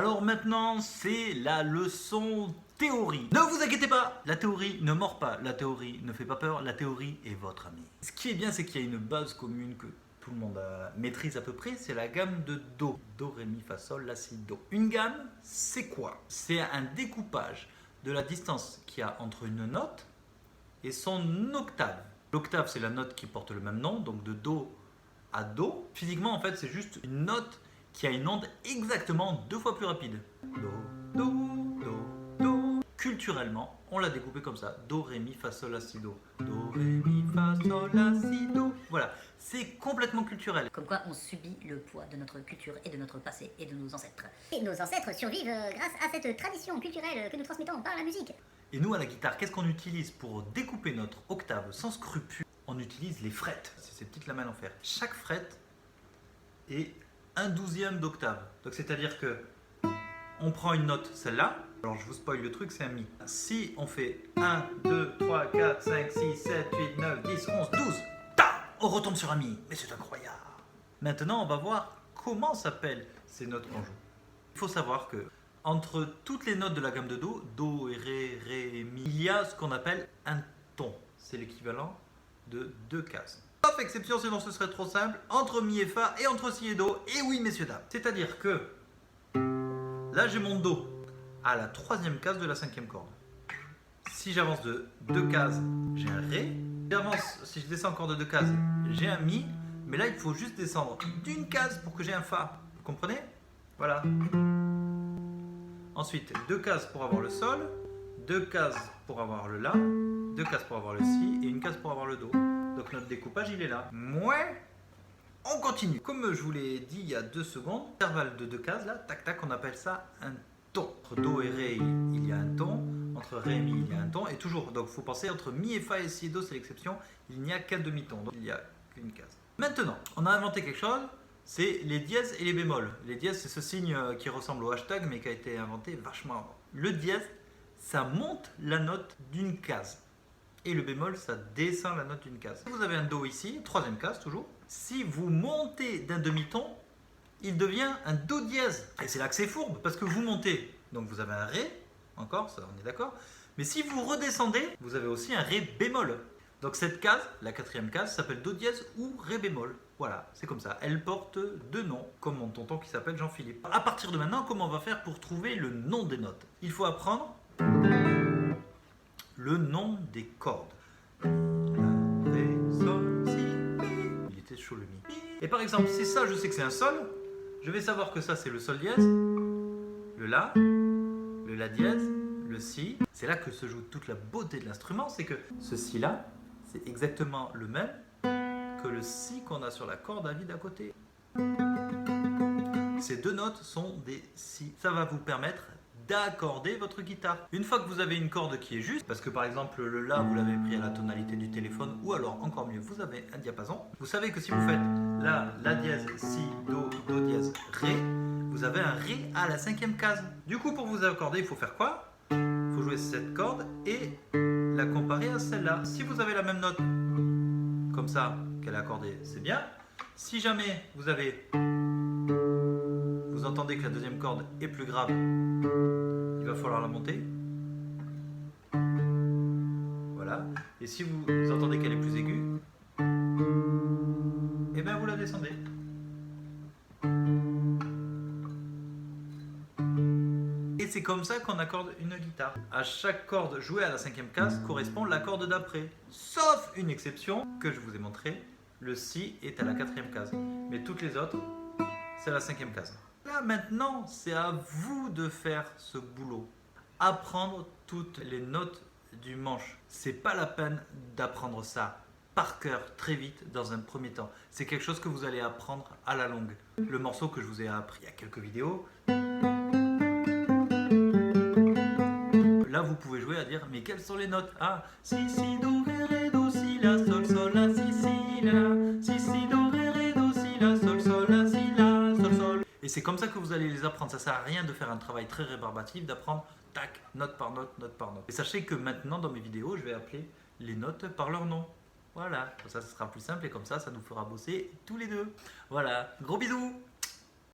Alors maintenant, c'est la leçon théorie. Ne vous inquiétez pas, la théorie ne mord pas, la théorie ne fait pas peur, la théorie est votre amie. Ce qui est bien, c'est qu'il y a une base commune que tout le monde maîtrise à peu près, c'est la gamme de Do. Do, Ré, Mi, Fa, Sol, La, Si, Do. Une gamme, c'est quoi? C'est un découpage de la distance qu'il y a entre une note et son octave. L'octave, c'est la note qui porte le même nom, donc de Do à Do. Physiquement, en fait, c'est juste une note qui a une onde exactement 2 fois plus rapide. Do, Do, Do, Do. Culturellement, on l'a découpé comme ça. Do, Ré, Mi, Fa, Sol, La, Si, Do. Do, Ré, Mi, Fa, Sol, La, Si, Do. Voilà, c'est complètement culturel. Comme quoi on subit le poids de notre culture et de notre passé et de nos ancêtres. Et nos ancêtres survivent grâce à cette tradition culturelle que nous transmettons par la musique. Et nous, à la guitare, qu'est-ce qu'on utilise pour découper notre octave sans scrupule? On utilise les frettes. C'est ces petites lamelles en fer. Chaque frette est 1/12 d'octave. Donc c'est-à-dire que on prend une note, celle-là. Alors je vous spoil le truc, c'est un Mi. Si on fait 1, 2, 3, 4, 5, 6, 7, 8, 9, 10, 11, 12, on retombe sur un Mi. Mais c'est incroyable. Maintenant, on va voir comment s'appellent ces notes qu'on joue. Il faut savoir que entre toutes les notes de la gamme de Do, Do, Ré, Ré, Mi, il y a ce qu'on appelle un ton. C'est l'équivalent de 2 cases. Sauf exception, sinon ce serait trop simple, entre Mi et Fa et entre Si et Do. Et oui, messieurs, dames. C'est-à-dire que là, j'ai mon Do à la 3e case de la 5e corde. Si j'avance de 2 cases, j'ai un Ré. Si je descends encore de 2 cases, j'ai un Mi. Mais là, il faut juste descendre d'une case pour que j'ai un Fa. Vous comprenez? Voilà. Ensuite, 2 cases pour avoir le Sol, 2 cases pour avoir le La, 2 cases pour avoir le Si et une case pour avoir le Do. Donc notre découpage, il est là. Ouais. On continue. Comme je vous l'ai dit il y a 2 secondes, intervalle de 2 cases, là, tac tac, on appelle ça un ton. Entre Do et Ré, il y a un ton. Entre Ré et Mi, il y a un ton. Et toujours, donc il faut penser, entre Mi et Fa et Si et Do, c'est l'exception, il n'y a qu'un demi-ton. Donc il n'y a qu'une case. Maintenant, on a inventé quelque chose, c'est les dièses et les bémols. Les dièses, c'est ce signe qui ressemble au hashtag, mais qui a été inventé vachement avant. Le dièse, ça monte la note d'une case. Et le bémol, ça descend la note d'une case. Vous avez un Do ici, 3e case toujours. Si vous montez d'un demi-ton, il devient un Do dièse. Et c'est là que c'est fourbe, parce que vous montez, donc vous avez un Ré, encore, ça on est d'accord. Mais si vous redescendez, vous avez aussi un Ré bémol. Donc cette case, la 4e case, s'appelle Do dièse ou Ré bémol. Voilà, c'est comme ça. Elle porte 2 noms, comme mon tonton qui s'appelle Jean-Philippe. À partir de maintenant, comment on va faire pour trouver le nom des notes? Il faut apprendre le nom des cordes. La, Ré, Sol, Si, Mi. Il était chaud le Mi. Et par exemple, si ça, je sais que c'est un Sol, je vais savoir que ça, c'est le Sol dièse, le La, le La dièse, le Si. C'est là que se joue toute la beauté de l'instrument, c'est que ce Si-là, c'est exactement le même que le Si qu'on a sur la corde à vide à côté. Ces 2 notes sont des Si. Ça va vous permettre d'accorder votre guitare. Une fois que vous avez une corde qui est juste, parce que par exemple le La, vous l'avez pris à la tonalité du téléphone, ou alors encore mieux, vous avez un diapason. Vous savez que si vous faites La dièse, Si, Do, Do dièse, Ré, vous avez un Ré à la 5e case. Du coup, pour vous accorder, il faut faire quoi? Il faut jouer cette corde et la comparer à celle-là. Si vous avez la même note, comme ça, qu'elle est accordée, c'est bien. Si jamais vous entendez que la 2e corde est plus grave, il va falloir la monter. Voilà. Et si vous entendez qu'elle est plus aiguë, et bien vous la descendez. Et c'est comme ça qu'on accorde une guitare. À chaque corde jouée à la 5e case correspond la corde d'après. Sauf une exception que je vous ai montré, le Si est à la 4e case. Mais toutes les autres, c'est à la 5e case. Là maintenant, c'est à vous de faire ce boulot. Apprendre toutes les notes du manche. C'est pas la peine d'apprendre ça par cœur très vite dans un premier temps. C'est quelque chose que vous allez apprendre à la longue. Le morceau que je vous ai appris il y a quelques vidéos, là vous pouvez jouer à dire mais quelles sont les notes? Ah, Si, Si, Do, Ré, Ré, Do, Si, La, Sol, Sol, La, Si, Si, La, Si, Si, Do, Ré, Ré, Do, Si, La, Sol, Sol, La, Si, La, Sol, Sol. Et c'est comme ça que vous allez les apprendre. Ça sert à rien de faire un travail très rébarbatif, d'apprendre tac, note par note, note par note. Et sachez que maintenant dans mes vidéos, je vais appeler les notes par leur nom. Voilà, comme ça ce sera plus simple et comme ça, ça nous fera bosser tous les deux. Voilà, gros bisous!